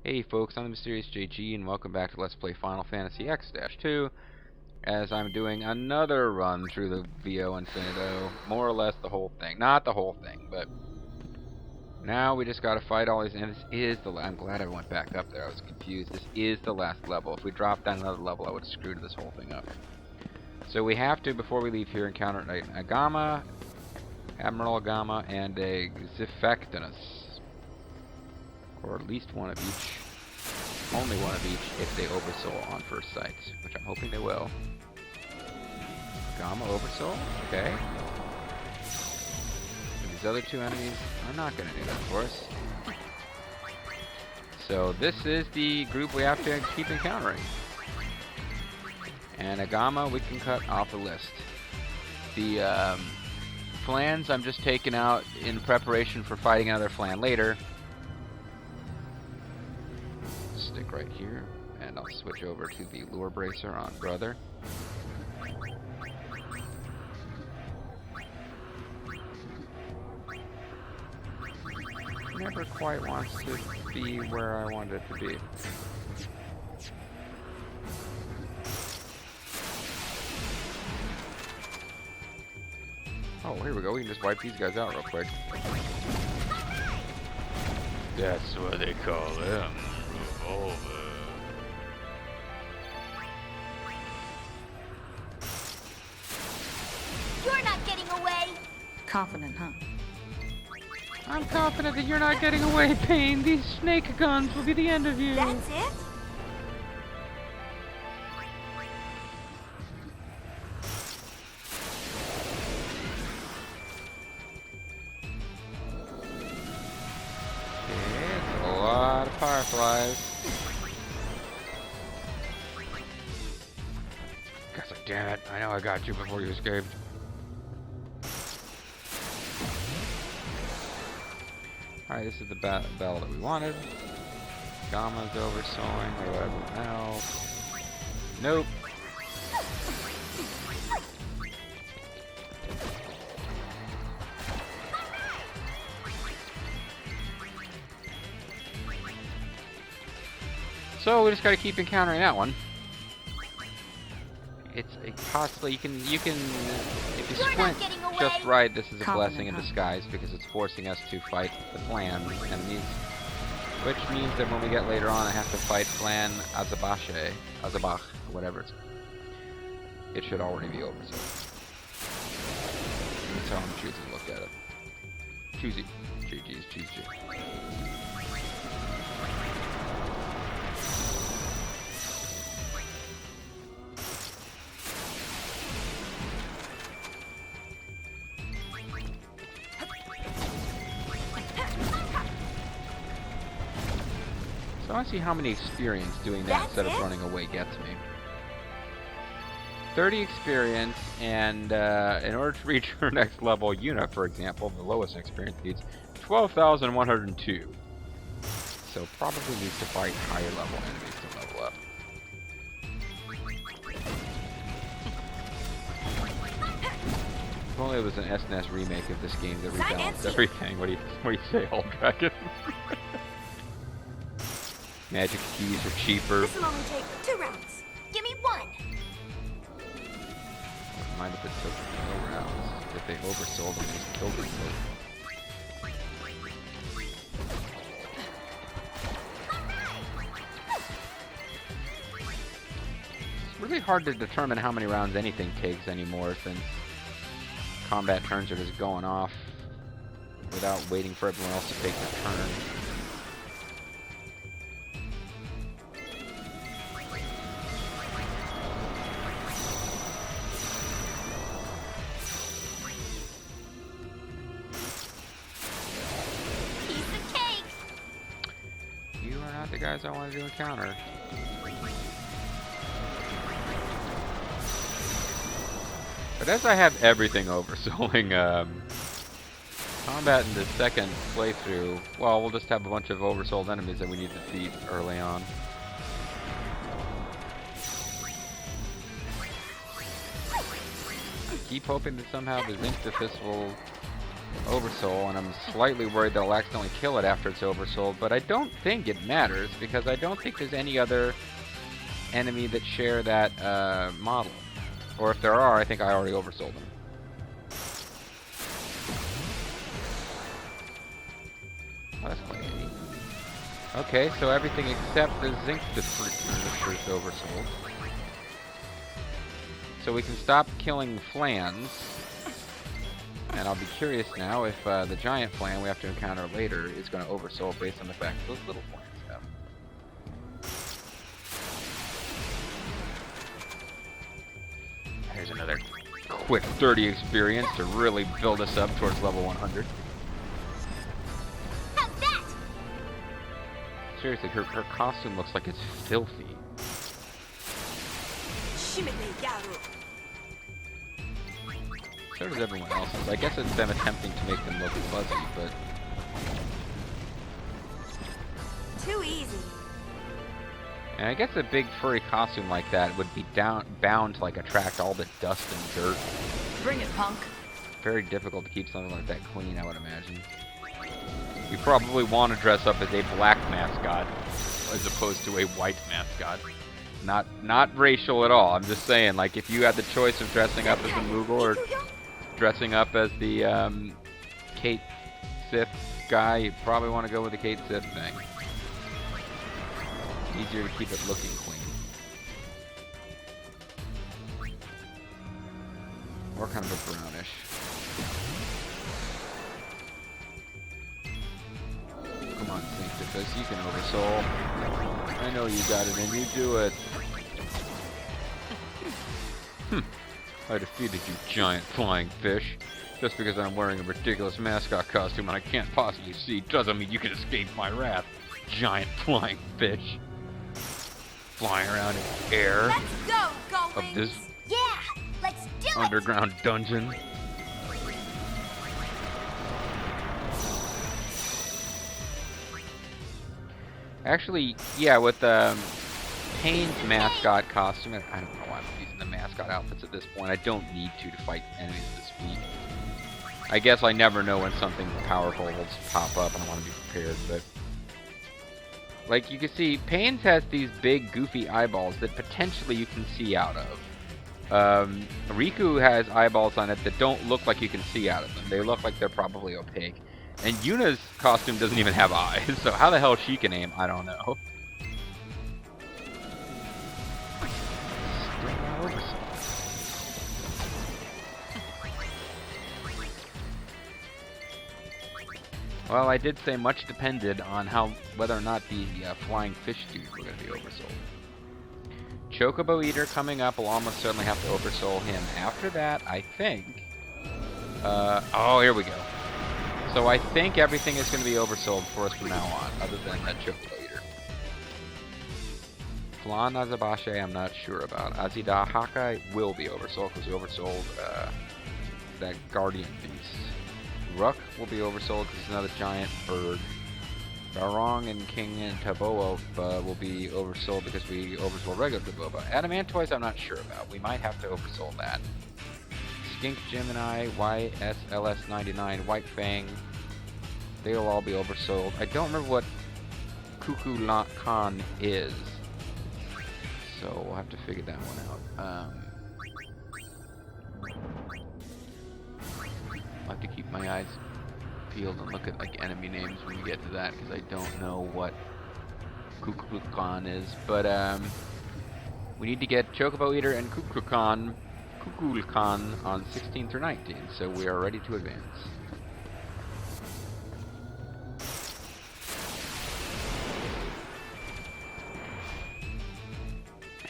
Hey folks, I'm the Mysterious JG and welcome back to Let's Play Final Fantasy X-2 as I'm doing another run through the VO Infinito, more or less the whole thing. Not the whole thing, but now we just gotta fight all these, and this is the I'm glad I went back up there, I was confused. This is the last level. If we dropped down another level, I would have screwed this whole thing up. So we have to, before we leave here, encounter a Agama, Admiral Agama, and a Zifectinus. Or at least one of each. Only one of each if they Oversoul on first sight, which I'm hoping they will. Gamma Oversoul? Okay. And these other two enemies are not going to do that for us. So this is the group we have to keep encountering. And Agama we can cut off the list. The Flans I'm just taking out in preparation for fighting another Flan later. Stick right here, and I'll switch over to the lure bracer on Brother. Never quite wants to be where I wanted it to be. Oh, here we go. We can just wipe these guys out real quick. That's what they call them. Revolver. You're not getting away. Confident, huh? I'm confident that you're not getting away, Pain. These snake guns will be the end of you. That's it? It's a lot of fireflies. Guys, damn it. I know I got you before you escaped. Alright, this is the bell that we wanted. Gamma's oversouling. What do I want now? Nope. So we just gotta keep encountering that one. It's a possibly you can if you squint just right, this is a blessing in disguise because it's forcing us to fight the Flan enemies, which means that when we get later on, I have to fight Flan Azabach, whatever it should already be over. So that's how I'm choosing to look at it. Choosy, GG's, choose. So I want to see how many experience doing that instead of running away gets me. 30 experience, and in order to reach her next level, Yuna, for example, the lowest experience needs 12,102. So probably needs to fight higher level enemies to level up. If only it was an SNES remake of this game that rebalanced everything. What do you say, Old Dragon? Magic keys are cheaper. This will only take 2 rounds. Give me 1. Wouldn't mind if it took no rounds. If they oversold them, just killed them. It's really hard to determine how many rounds anything takes anymore, since combat turns are just going off without waiting for everyone else to take their turn. The guys I wanted to encounter. But as I have everything oversouling, combat in the second playthrough, well, we'll just have a bunch of oversouled enemies that we need to defeat early on. I keep hoping that somehow the Zinc Fist will Oversoul, and I'm slightly worried that I'll accidentally kill it after it's oversouled, but I don't think it matters, because I don't think there's any other enemy that share that model. Or if there are, I think I already oversold them. Oh, that's quite neat. Okay, so everything except the zinc descriptor is oversold. So we can stop killing flans. And I'll be curious now if the giant flan we have to encounter later is going to oversoul based on the fact those little flans have. Here's another quick 30 experience to really build us up towards level 100. How's that? Seriously, her costume looks like it's filthy. So does everyone else's. I guess it's them attempting to make them look fuzzy, but... Too easy. And I guess a big furry costume like that would be bound to like attract all the dust and dirt. Bring it, punk. Very difficult to keep something like that clean, I would imagine. You probably want to dress up as a black mascot as opposed to a white mascot. Not racial at all. I'm just saying, like, if you had the choice of dressing up as a Moogle or dressing up as the Kate Sith guy, you'd probably want to go with the Kate Sith thing. Easier to keep it looking clean. Or kind of a brownish. Come on, Sanctifus, you can oversoul. I know you got it in you, do it. I defeated you, giant flying fish. Just because I'm wearing a ridiculous mascot costume and I can't possibly see doesn't mean you can escape my wrath. Giant flying fish. Flying around in air. Let's go, Of Goblins. this Yeah, let's do it. underground dungeon. Actually, yeah, with Payne's mascot costume, I don't know why I'm using the mascot outfits at this point. I don't need to fight enemies at this speed. I guess I never know when something powerful will pop up and I want to be prepared, but... Like, you can see, Payne's has these big, goofy eyeballs that potentially you can see out of. Riku has eyeballs on it that don't look like you can see out of them. They look like they're probably opaque. And Yuna's costume doesn't even have eyes, so how the hell she can aim, I don't know. Well, I did say much depended on whether or not the flying fish dudes were going to be oversold. Chocobo Eater coming up will almost certainly have to oversoul him. After that, I think... oh, here we go. So I think everything is going to be oversold for us from now on, other than that Chocobo Eater. Flan Azabashe, I'm not sure about. Azidahaka will be oversold, because we oversold that Guardian Beast. Ruck will be oversold because it's another giant bird. Barong and King and Taboa will be oversold because we oversold regular Taboa. Adamantoise I'm not sure about. We might have to oversold that. Skink Gemini, YSLS99, White Fang, they'll all be oversold. I don't remember what Cuckoo Khan is, so we'll have to figure that one out. I'll have to keep my eyes peeled and look at like enemy names when we get to that, because I don't know what Cuckoo Khan is. But we need to get Chocobo Eater and Cuckoo Khan on 16 through 19, so we are ready to advance.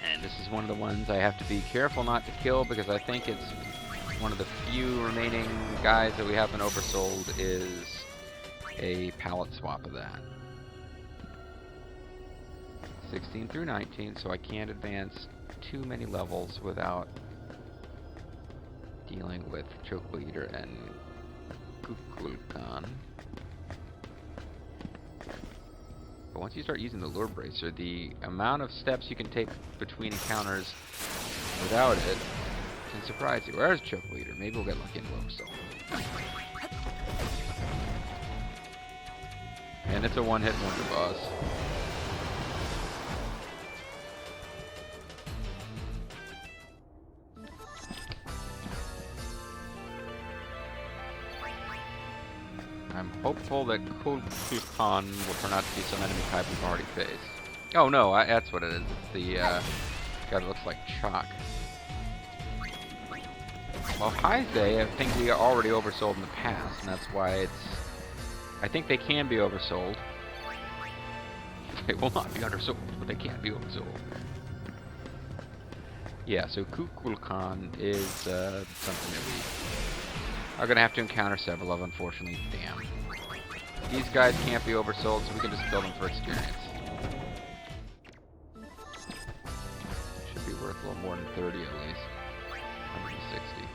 And this is one of the ones I have to be careful not to kill, because I think it's one of the few remaining guys that we haven't oversold is a palette swap of that. 16 through 19, so I can't advance too many levels without dealing with Chocobo Eater and Kukulkan. But once you start using the Lure Bracer, the amount of steps you can take between encounters without it can surprise you. Where's Chocobo Eater? Maybe we'll get lucky and oversoul. And it's a one-hit wonder boss. I'm hopeful that Kulkan will turn out to be some enemy type we've already faced. Oh no, that's what it is. It's the guy that looks like chalk. Well, Heise, I think we already oversold in the past, and that's why it's... I think they can be oversold. They will not be undersold, but they can be oversold. Yeah, so Kukulkan is something that we are going to have to encounter several of, unfortunately. Damn. These guys can't be oversold, so we can just build them for experience. Should be worth a little more than 30 at least. 160.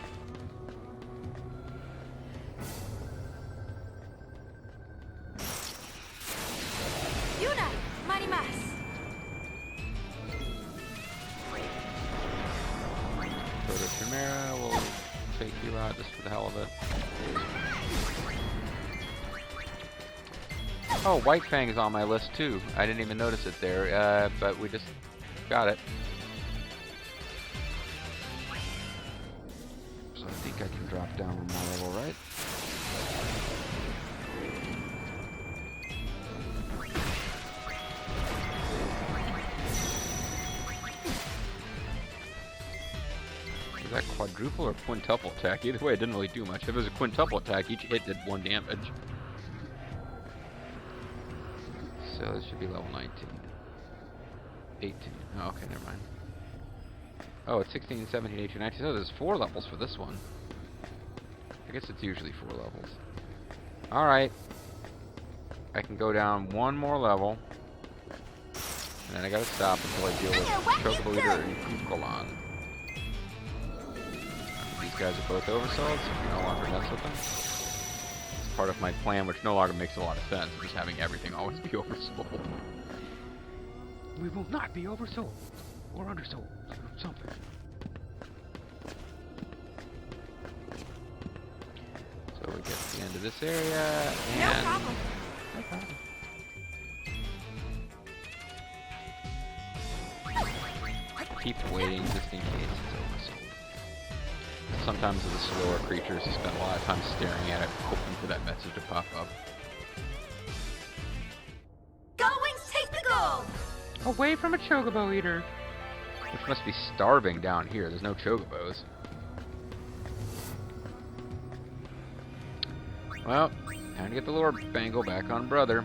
Yuna, marimas. Proto Chimera will take you out just for the hell of it. Oh, White Fang is on my list too. I didn't even notice it there, but we just got it. So I think I can drop down one more level, right? Is that quadruple or quintuple attack? Either way, it didn't really do much. If it was a quintuple attack, each hit did 1 damage. So this should be level 19. 18. Oh, okay, never mind. Oh, it's 16, 17, 18, 19. So there's 4 levels for this one. I guess it's usually 4 levels. Alright. I can go down 1 more level. And then I gotta stop until I deal with Chocobo Eater and Kukulkan. These guys are both oversold, so we can no longer mess with them. It's part of my plan, which no longer makes a lot of sense, just having everything always be oversold. We will not be oversold or undersold. Something. So we get to the end of this area, and... No problem. No problem. Keep waiting just in case it's oversold. Sometimes with the slower creatures, you spend a lot of time staring at it, hoping for that message to pop up. Go Wings, take the gold. Away from a Chocobo Eater! Which must be starving down here. There's no Chocobos. Well, time to get the lore bangle back on brother.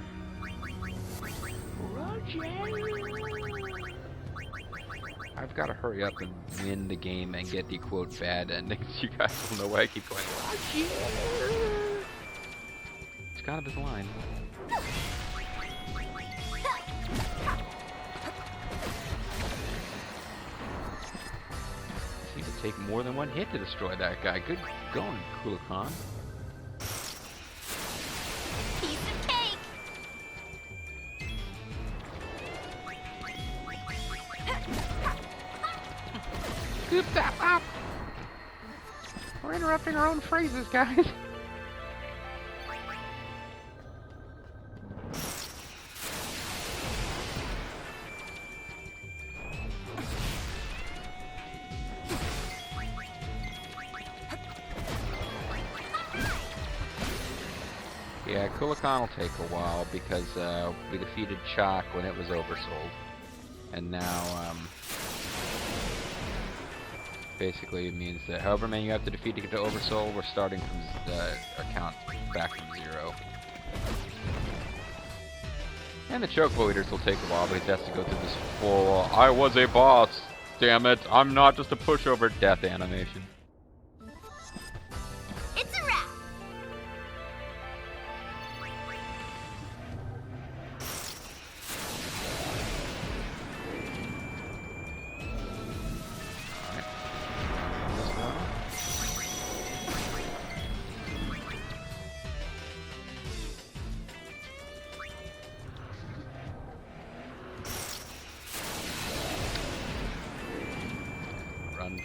I've got to hurry up and win the game and get the quote bad endings. You guys will know why I keep going. It's kind of his line. Need to take more than 1 hit to destroy that guy. Good going, Kukulkan. Piece of cake. Scoop that up! We're interrupting our own phrases, guys. Yeah, Kukulkan will take a while because we defeated Chalk when it was oversold. And now, basically it means that however many you have to defeat to get to Oversoul, we're starting from the account back from 0. And the Chocobo Eaters will take a while, but he has to go through this full, I was a boss, damn it, I'm not just a pushover death animation. It's a wrap.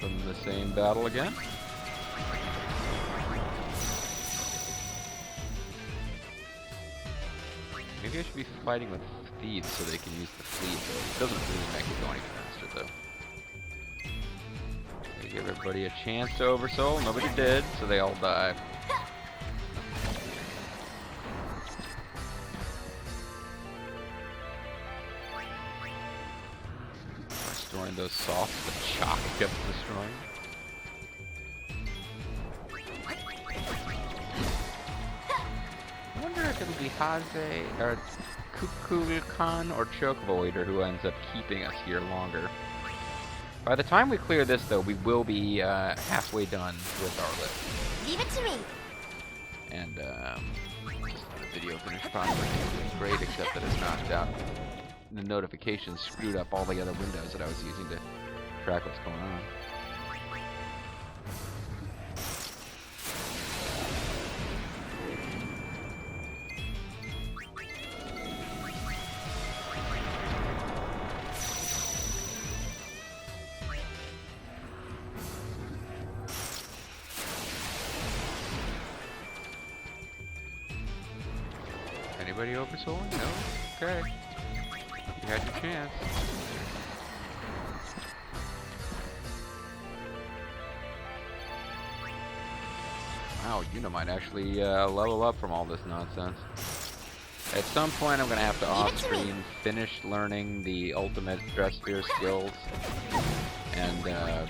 From the same battle again. Maybe Maybe I should be fighting with thieves so they can use the fleet, though. It doesn't really make it go any faster, though. They give everybody a chance to oversoul. Nobody did, so they all die. Destroying those softs the Chalk kept destroying. I wonder if it'll be Haze or Kukulkan or Chocobo Eater who ends up keeping us here longer. By the time we clear this, though, we will be halfway done with our list. Leave it to me. And just let the video finish properly. It's great, except that it's knocked out. The notifications screwed up all the other windows that I was using to track what's going on. Anybody oversouling? No? Okay. You had your chance. Wow, Una might actually level up from all this nonsense. At some point I'm going to have to off-screen finish learning the ultimate dress fear skills and the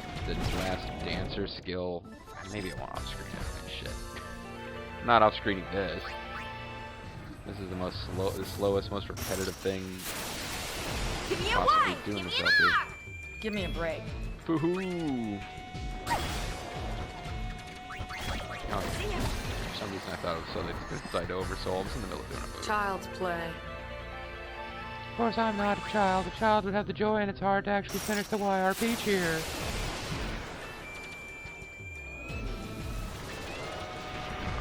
last dancer skill. Maybe I won't off-screen it. Shit. I'm not off-screening this. This is the slowest, most repetitive thing. Give me a wine. Give me a lock. Give me a break. Foo-hoo! Oh, for some reason I thought it was so they could decide to oversoul. I was in the middle of doing a move. Child's play. Of course I'm not a child. A child would have the joy in its heart to actually finish the YRP cheer.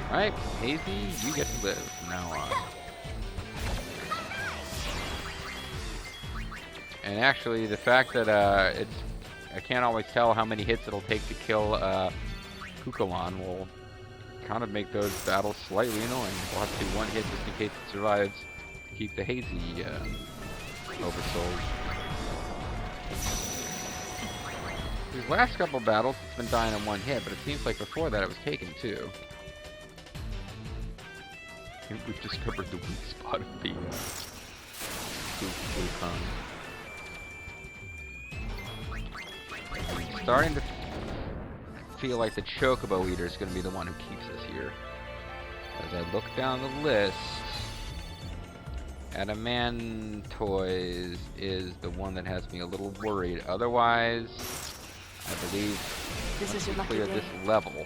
Alright, Hazy, you get to live from now on. And actually, the fact that I can't always tell how many hits it'll take to kill Kukulon will kind of make those battles slightly annoying. We'll have to do one hit just in case it survives to keep the Hazy oversold. These last couple battles, it's been dying in one hit, but it seems like before that it was taken too. I think we've discovered the weak spot of the Kukulon. I'm starting to feel like the Chocobo Eater is going to be the one who keeps us here. As I look down the list, Adamantoise is the one that has me a little worried. Otherwise, I believe once we clear this level,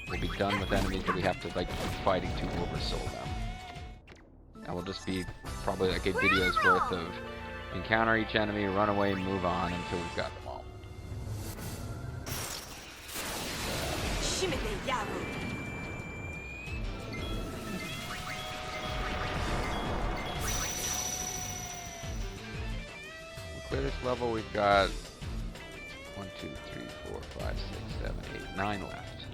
we'll be done with enemies that we have to like keep fighting to oversoul them. And we'll just be probably like a video's worth of encounter each enemy, run away, move on until we've got them all. Clear this level, we've got 1, 2, 3, 4, 5, 6, 7, 8, 9 left.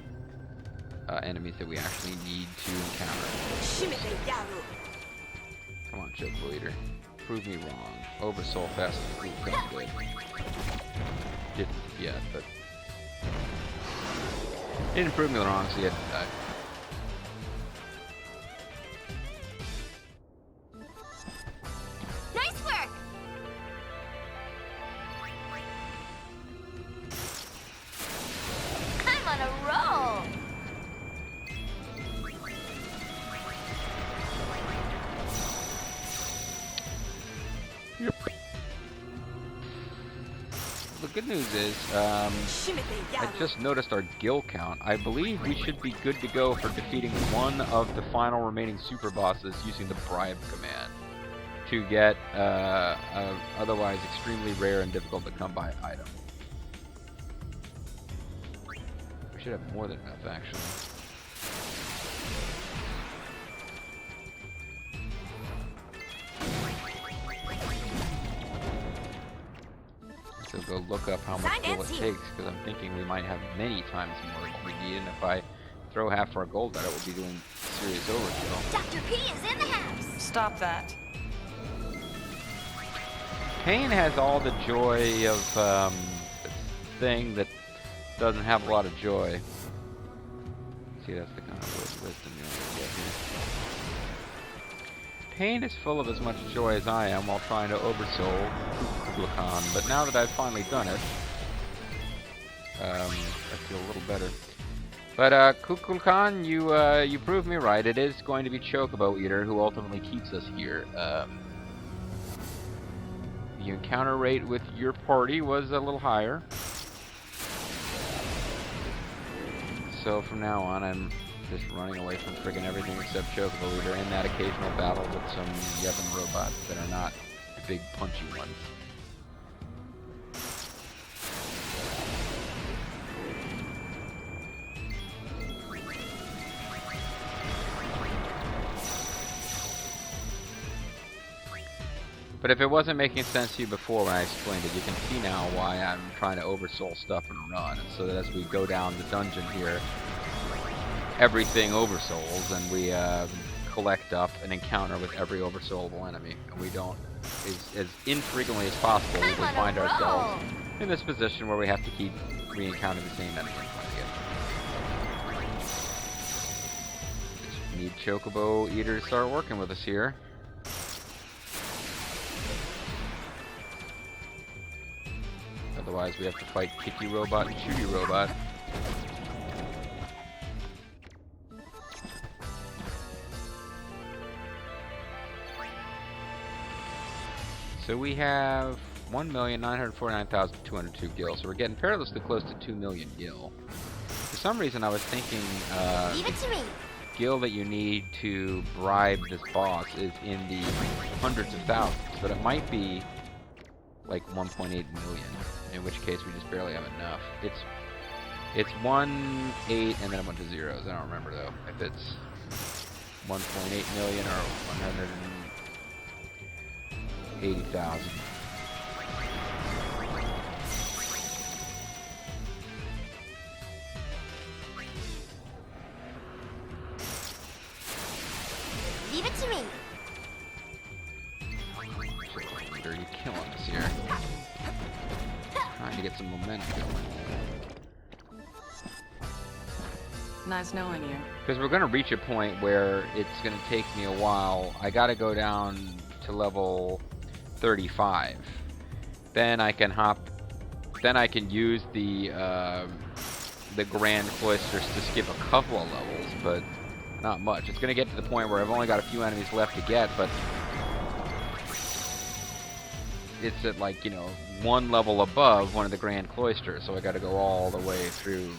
Enemies that we actually need to encounter. Come on, Chocobo Eater. Prove me wrong. Oversoul fast and free. That's good. Didn't yet, but didn't prove me wrong, so you had to die. Nice work. I'm on a roll. Yep. The good news is, I just noticed our guild count. I believe we should be good to go for defeating one of the final remaining super bosses using the bribe command to get a otherwise extremely rare and difficult to come by item. We should have more than enough, actually. So go look up how much gold it takes, because I'm thinking we might have many times more than what we need, and if I throw half our gold at it, we'll be doing serious overkill. Dr. P is in the house. Stop that. Pain has all the joy of a thing that doesn't have a lot of joy. See, that's the kind of word wisdom you want to get here. Pain is full of as much joy as I am while trying to oversoul Kukulkan, but now that I've finally done it, I feel a little better. But Kukulkan, you proved me right. It is going to be Chocobo Eater who ultimately keeps us here. The encounter rate with your party was a little higher. So from now on, I'm just running away from friggin' everything except Chocobo Eater and that occasional battle with some Yevon robots that are not the big punchy ones. But if it wasn't making sense to you before when I explained it, you can see now why I'm trying to oversoul stuff and run. So that as we go down the dungeon here, everything oversouls, and we collect up an encounter with every oversoulable enemy. And we don't, as infrequently as possible, we will find ourselves in this position where we have to keep re-encountering the same enemy. Just need Chocobo Eater to start working with us here. Otherwise, we have to fight Kicky Robot and Shooty Robot. So we have 1,949,202 gil. So we're getting perilously close to 2 million gil. For some reason, I was thinking Leave it to me. gil that you need to bribe this boss is in the hundreds of thousands, but it might be like 1.8 million. In which case we just barely have enough. It's 1, 8, and then a bunch of zeros. I don't remember though if it's 1.8 million or 180,000. Leave it to me. Dirty killing us here. Trying to get some momentum going. Nice knowing you. Because we're going to reach a point where it's going to take me a while. I got to go down to level 35. Then I can use the Grand Cloisters to skip a couple of levels, but not much. It's going to get to the point where I've only got a few enemies left to get, but it's at, like, you know, one level above one of the Grand Cloisters, so I gotta go all the way through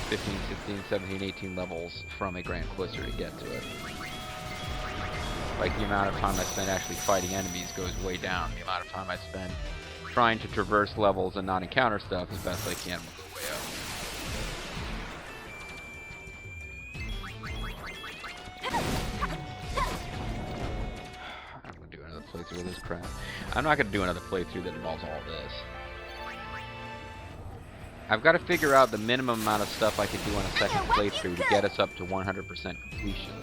15, 16, 17, 18 levels from a Grand Cloister to get to it. Like, the amount of time I spend actually fighting enemies goes way down. The amount of time I spend trying to traverse levels and not encounter stuff as best I can will go way up. Playthrough of this crap. I'm not going to do another playthrough that involves all this. I've got to figure out the minimum amount of stuff I could do on a second playthrough to get us up to 100% completion,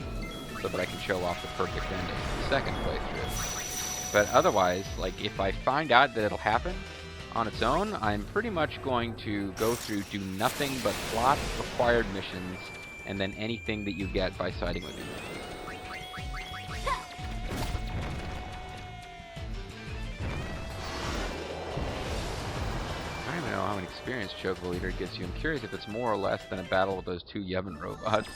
so that I can show off the perfect ending of the second playthrough. But otherwise, like, if I find out that it'll happen on its own, I'm pretty much going to go through, do nothing but plot required missions, and then anything that you get by siding with me. I don't even know how much experience Chocobo Eater gets you. I'm curious if it's more or less than a battle with those 2 Yevon robots.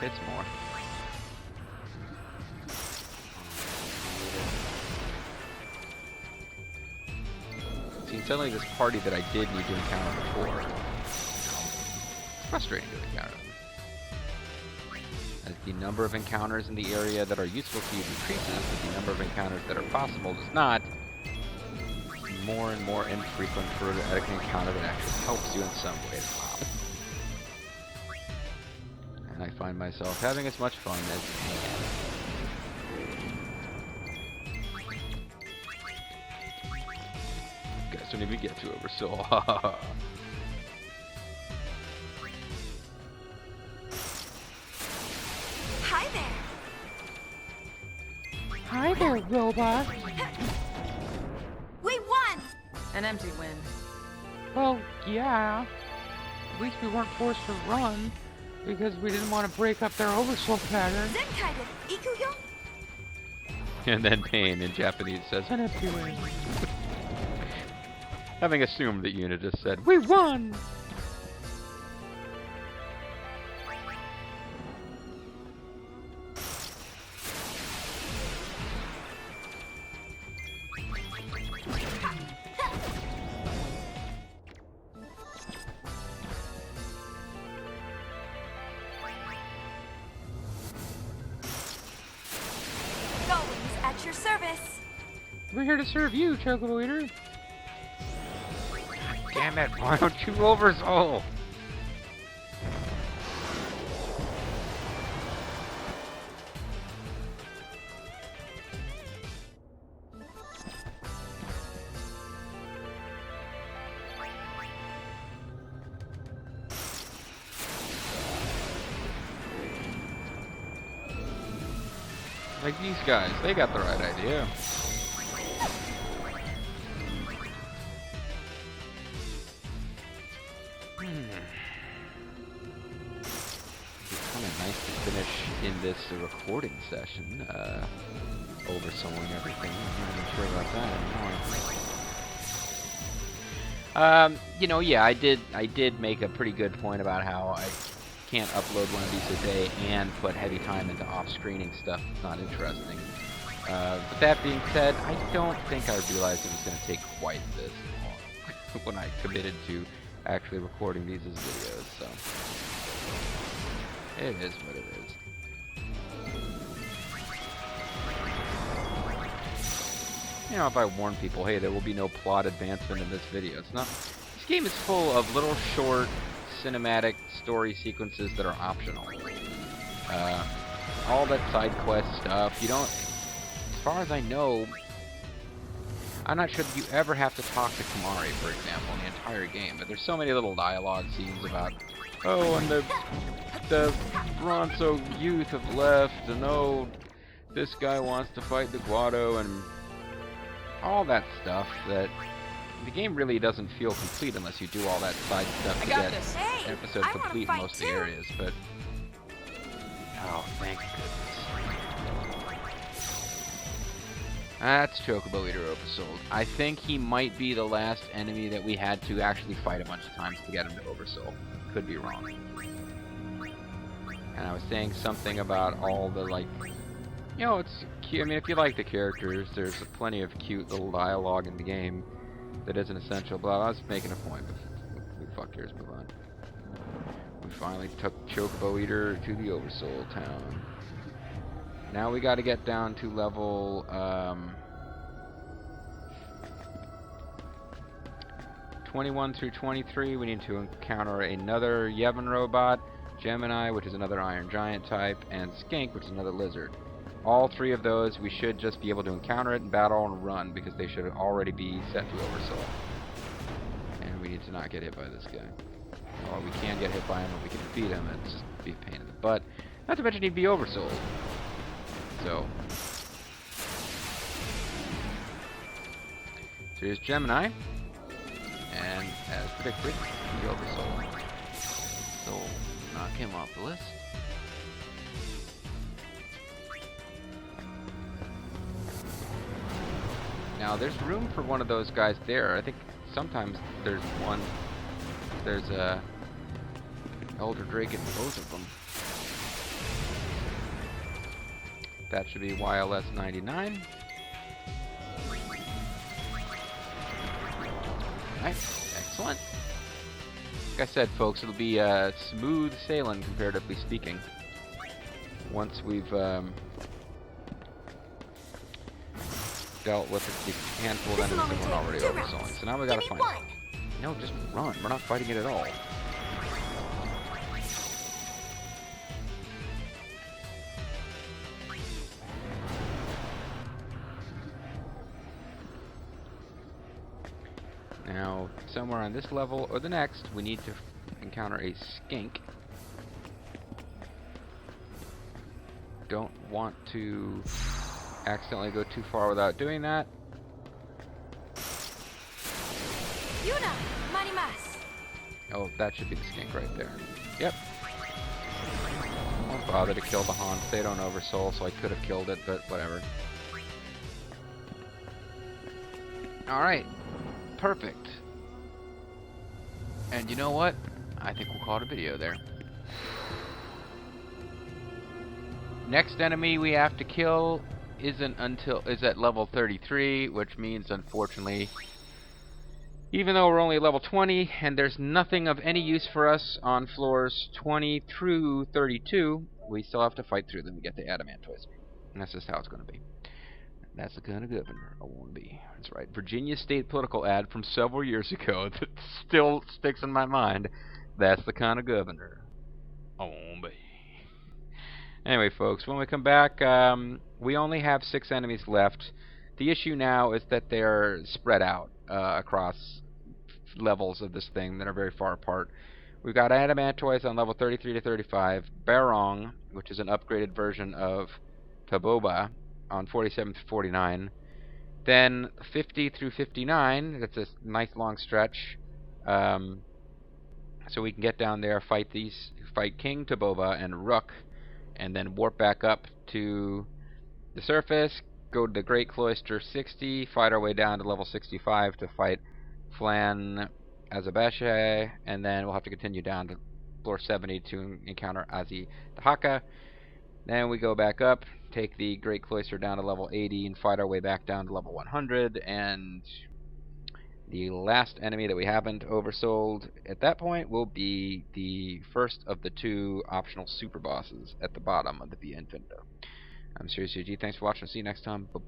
It's more. See, suddenly this party that I did need to encounter before, it's frustrating to encounter them. As the number of encounters in the area that are useful to you decreases, but the number of encounters that are possible does not, it's more and more infrequent for an encounter that actually helps you in some way. And I find myself having as much fun as I can. Guys don't even get to Oversoul. Hi there, robot. We won! An empty win. Well, yeah. At least we weren't forced to run because we didn't want to break up their oversoul pattern. Zenkai de ikuyo? And then Pain in Japanese says, an empty win. Having assumed that Yuna just said, we won! Goings at your service. We're here to serve you, Chocobo Eater. Damn it, why don't you oversoul? Like these guys, they got the right idea. It's kind of nice to finish in this recording session, oversouling everything. I'm not even sure about that anymore. You know, yeah, I did make a pretty good point about how I can't upload one of these a day and put heavy time into off-screening stuff that's not interesting. But that being said, I don't think I realized it was going to take quite this long when I committed to actually recording these as videos, so it is what it is. You know, if I warn people, hey, there will be no plot advancement in this video, it's not. This game is full of little short cinematic story sequences that are optional. All that side quest stuff, you don't, as far as I know, I'm not sure that you ever have to talk to Kamari, for example, in the entire game, but there's so many little dialogue scenes about, oh, and the Bronzo youth have left, and oh, this guy wants to fight the Guado, and all that stuff that the game really doesn't feel complete unless you do all that side stuff to get an episode complete in most of the areas, but oh, thank goodness. That's Chocobo Eater Oversoul. I think he might be the last enemy that we had to actually fight a bunch of times to get him to Oversoul. Could be wrong. And I was saying something about all the, like, you know, it's cute. I mean, if you like the characters, there's plenty of cute little dialogue in the game that isn't essential, but I was making a point, but fuck yours, move on. We finally took Chocobo Eater to the Oversoul town. Now we gotta get down to level, 21 through 23. We need to encounter another Yevon robot, Gemini, which is another Iron Giant type, and Skink, which is another lizard. All three of those, we should just be able to encounter it in battle and run, because they should already be set to Oversoul. And we need to not get hit by this guy. Or we can get hit by him, or we can defeat him, it's just be a pain in the butt. Not to mention he'd be Oversouled. So here's Gemini, and as predicted, he Oversoul. So knock him off the list. Now there's room for one of those guys there. I think sometimes there's one. There's a Elder Drake in both of them. That should be YLS 99. Nice, excellent. Like I said, folks, it'll be smooth sailing, comparatively speaking, once we've dealt with the handful of enemies that we're already oversouling. So now we gotta find it. No, just run. We're not fighting it at all. Now, somewhere on this level or the next, we need to encounter a skink. Don't want to accidentally go too far without doing that. Yuna, marimas. Oh, that should be the skink right there. Yep. Won't bother to kill the Hans. They don't oversoul, so I could have killed it, but whatever. Alright. Perfect. And you know what? I think we'll call it a video there. Next enemy we have to kill is at level 33, which means, unfortunately, even though we're only level 20 and there's nothing of any use for us on floors 20 through 32, we still have to fight through them to get the adamantoids. And that's just how it's going to be. That's the kind of governor I want to be. That's right. Virginia State political ad from several years ago that still sticks in my mind. That's the kind of governor I want to be. Anyway, folks, when we come back, we only have 6 enemies left. The issue now is that they're spread out across levels of this thing that are very far apart. We've got adamantoids on level 33 to 35, Barong, which is an upgraded version of Taboba, on 47 to 49. Then 50 through 59, that's a nice long stretch. So we can get down there, fight King Taboba and Rook, and then warp back up to the surface, go to the Great Cloister 60, fight our way down to level 65 to fight Flan Azabeshe, and then we'll have to continue down to floor 70 to encounter Azi Dahaka. Then we go back up, take the Great Cloister down to level 80, and fight our way back down to level 100, and the last enemy that we haven't oversold at that point will be the first of the 2 optional super bosses at the bottom of the Via Infinito. I'm Serious GG. Thanks for watching. See you next time. Bye.